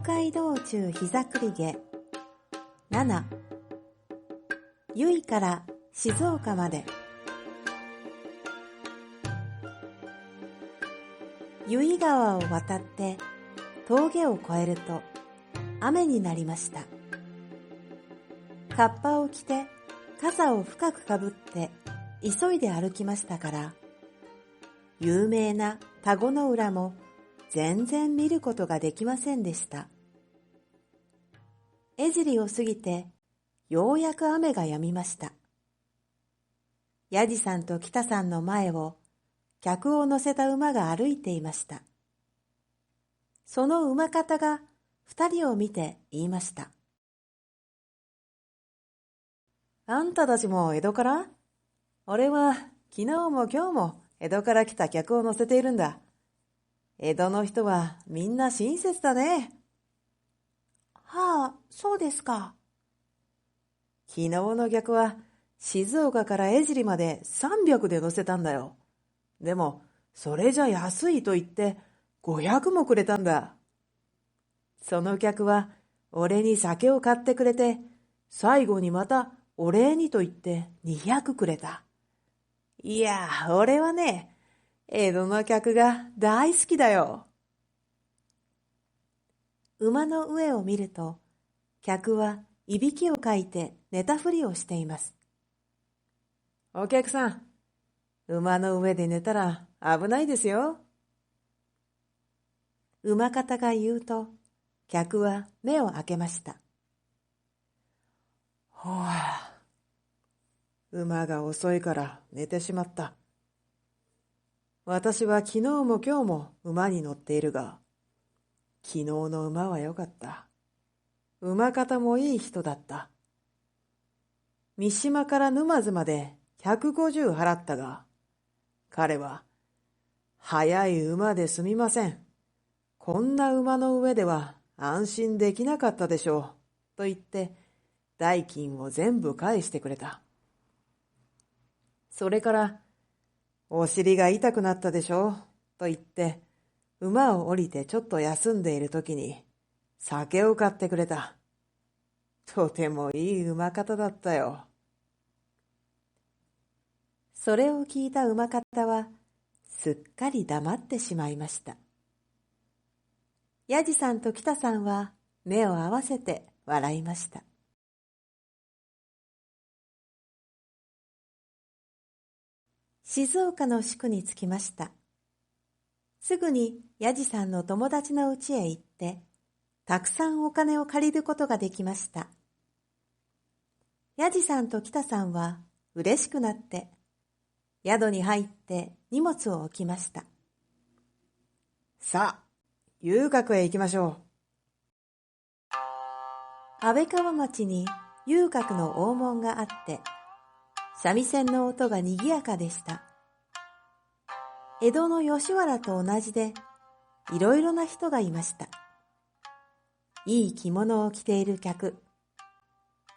東海道中膝栗毛7、由比から静岡まで。由比川を渡って峠を越えると雨になりました。カッパを着て傘を深くかぶって急いで歩きましたから、有名な田子の浦も全然見ることができませんでした。江尻を過ぎてようやく雨が止みました。やじさんと北さんの前を客を乗せた馬が歩いていました。その馬方が二人を見て言いました。あんたたちも江戸から？俺は昨日も今日も江戸から来た客を乗せているんだ。江戸の人はみんな親切だね。はあ、そうですか。昨日の客は静岡から江尻まで300で乗せたんだよ。でもそれじゃ安いと言って500もくれたんだ。その客は俺に酒を買ってくれて、最後にまたお礼にと言って200くれた。いや、俺はね、江戸の客が大好きだよ。馬の上を見ると、客はいびきをかいて寝たふりをしています。お客さん、馬の上で寝たら危ないですよ。馬方が言うと、客は目を開けました。ほあ、馬が遅いから寝てしまった。私は昨日も今日も馬に乗っているが、昨日の馬はよかった。馬方もいい人だった。三島から沼津まで150払ったが、彼は、速い馬ですみません。こんな馬の上では安心できなかったでしょう。と言って、代金を全部返してくれた。それから、お尻が痛くなったでしょう。と言って、馬を降りてちょっと休んでいるときに、酒を買ってくれた。とてもいい馬方だったよ。それを聞いた馬方は、すっかり黙ってしまいました。やじさんと北さんは目を合わせて笑いました。静岡の宿に着きました。すぐにやじさんの友達の家へ行って、たくさんお金を借りることができました。やじさんと北さんは嬉しくなって、宿に入って荷物を置きました。さあ、遊郭へ行きましょう。安倍川町に遊郭の大門があって、三味線の音がにぎやかでした。江戸の吉原と同じで、いろいろな人がいました。いい着物を着ている客、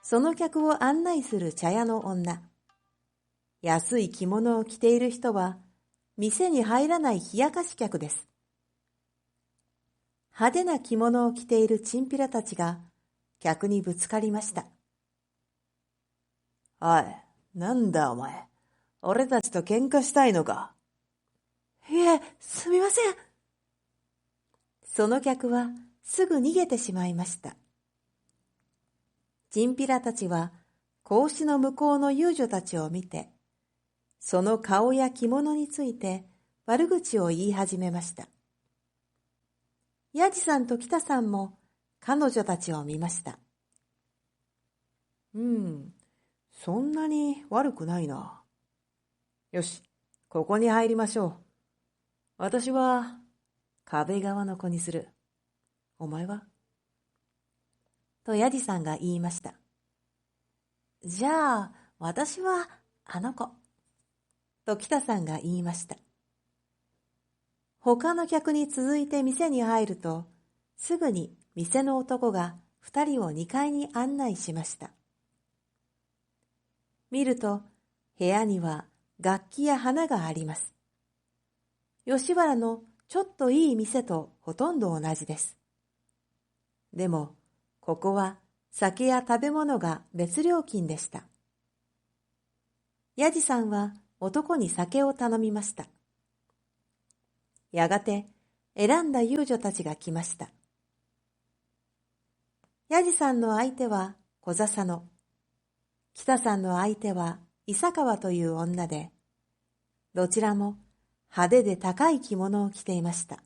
その客を案内する茶屋の女、安い着物を着ている人は、店に入らない冷やかし客です。派手な着物を着ているチンピラたちが、客にぶつかりました。おい、なんだお前、俺たちと喧嘩したいのか。いえ、すみません。その客はすぐ逃げてしまいました。チンピラたちは、格子の向こうの遊女たちを見て、その顔や着物について悪口を言い始めました。やじさんと北さんも彼女たちを見ました。そんなに悪くないな。よし、ここに入りましょう。私は壁側の子にする。お前は？とやじさんが言いました。じゃあ、私はあの子。と北さんが言いました。他の客に続いて店に入ると、すぐに店の男が二人を2階に案内しました。見ると、部屋には楽器や花があります。吉原のちょっといい店とほとんど同じです。でも、ここは酒や食べ物が別料金でした。ヤジさんは男に酒を頼みました。やがて選んだ遊女たちが来ました。ヤジさんの相手は小笹野、北さんの相手は伊佐川という女で、どちらも派手で高い着物を着ていました。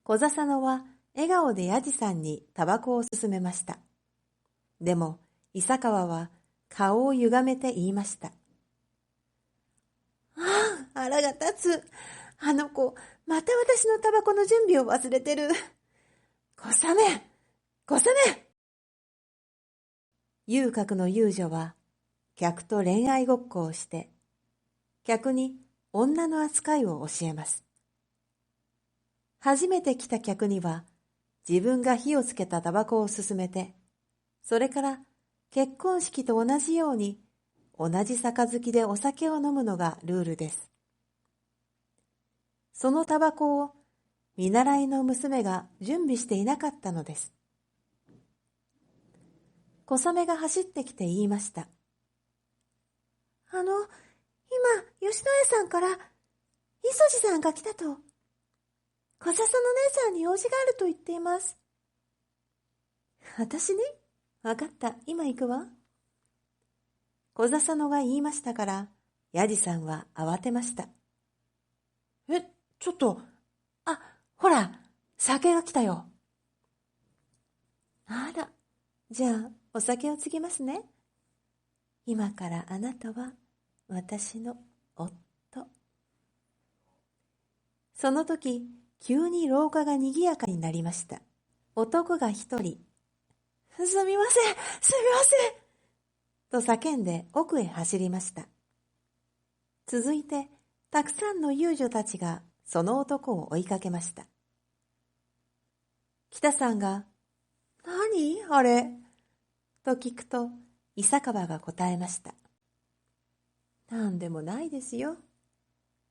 小笹野は笑顔でヤジさんにタバコを勧めました。でも、伊佐川は顔を歪めて言いました。腹が立つ。あの子、また私のタバコの準備を忘れてる。小雨、小雨。遊郭の遊女は、客と恋愛ごっこをして、客に女の扱いを教えます。初めて来た客には、自分が火をつけたタバコを勧めて、それから結婚式と同じように、同じ杯でお酒を飲むのがルールです。そのタバコを見習いの娘が準備していなかったのです。小雨が走ってきて言いました。今、吉野家さんから、磯路さんが来たと。小笹の姉さんに用事があると言っています。私ね、わかった、今行くわ。小笹野が言いましたから、ヤジさんは慌てました。ちょっと、ほら、酒が来たよ。あら、じゃあ、お酒を継ぎますね。今からあなたは、私の夫。その時、急に廊下がにぎやかになりました。男が一人、すみません、すみません、と叫んで奥へ走りました。続いて、たくさんの遊女たちがその男を追いかけました。北さんが、何あれと聞くと、伊佐川が答えました。なんでもないですよ。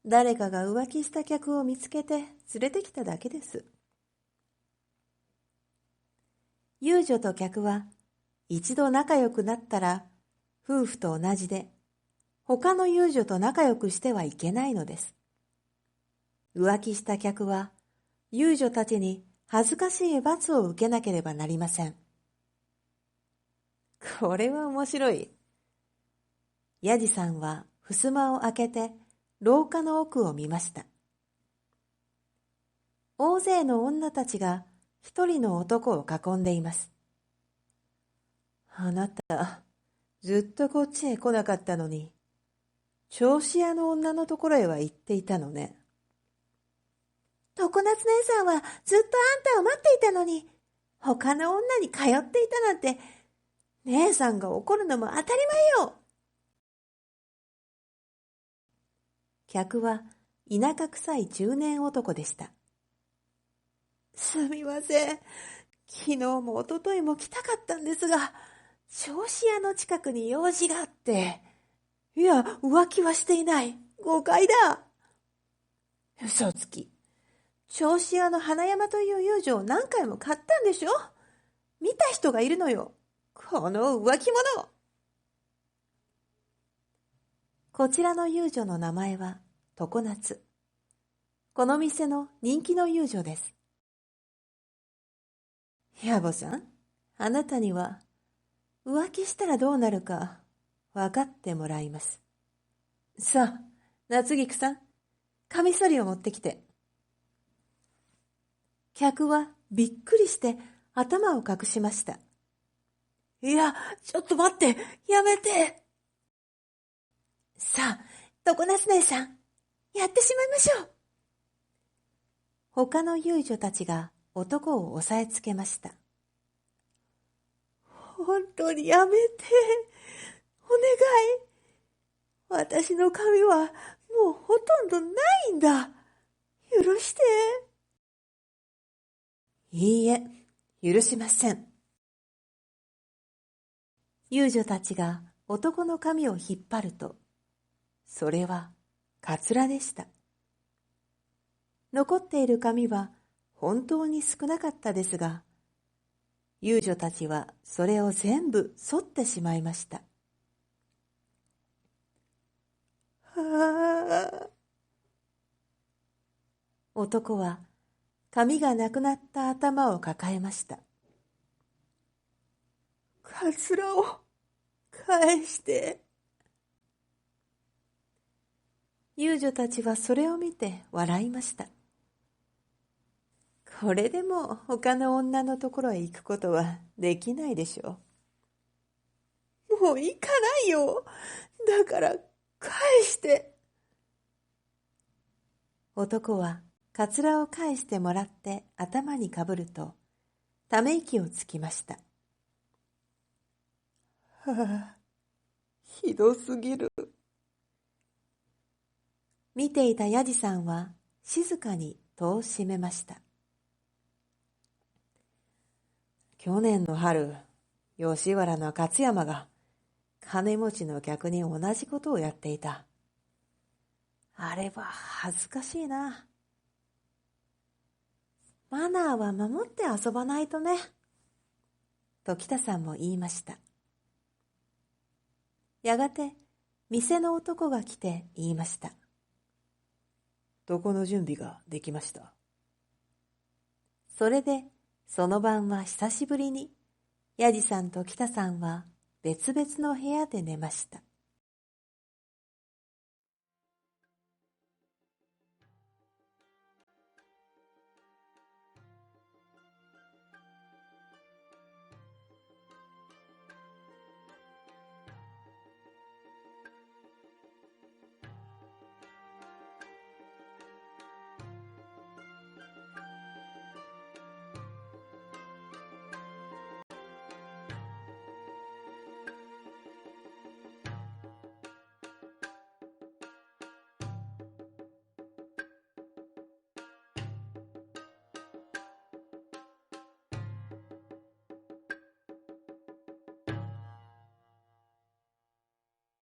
誰かが浮気した客を見つけて連れてきただけです。遊女と客は一度仲良くなったら夫婦と同じで他の遊女と仲良くしてはいけないのです。浮気した客は遊女たちに恥ずかしい罰を受けなければなりません。これは面白い。ヤジさんは襖を開けて廊下の奥を見ました。大勢の女たちが一人の男を囲んでいます。あなた、ずっとこっちへ来なかったのに、銚子屋の女のところへは行っていたのね。常夏姉さんはずっとあんたを待っていたのに、他の女に通っていたなんて、姉さんが怒るのも当たり前よ。客は田舎臭い中年男でした。すみません。昨日も一昨日も来たかったんですが、銚子屋の近くに用事があって。いや、浮気はしていない。誤解だ。嘘つき。銚子屋の花山という遊女を何回も買ったんでしょ？見た人がいるのよ。この浮気者。こちらの遊女の名前は常夏。この店の人気の遊女です。野暮さん、あなたには浮気したらどうなるか分かってもらいます。さあ、夏菊さん、カミソリを持ってきて。客はびっくりして頭を隠しました。いや、ちょっと待って、やめて。さあ、常夏姉さん、やってしまいましょう。他の遊女たちが男を押さえつけました。本当にやめて。お願い。私の髪はもうほとんどないんだ。許して。いいえ、許しません。遊女たちが男の髪を引っ張ると、それはカツラでした。残っている髪は本当に少なかったですが、遊女たちはそれを全部剃ってしまいました。はあ。男は髪がなくなった頭を抱えました。カツラを返して。遊女たちはそれを見て笑いました。これでも他の女のところへ行くことはできないでしょう。もう行かないよ。だから返して。男はカツラを返してもらって頭にかぶると、ため息をつきました。はあ、ひどすぎる。見ていたヤジさんは静かに戸を閉めました。去年の春、吉原の勝山が金持ちの客に同じことをやっていた。あれは恥ずかしいな。マナーは守って遊ばないとね。と北さんも言いました。やがて店の男が来て言いました。床の準備ができました。それでその晩は久しぶりにヤジさんと北さんは別々の部屋で寝ました。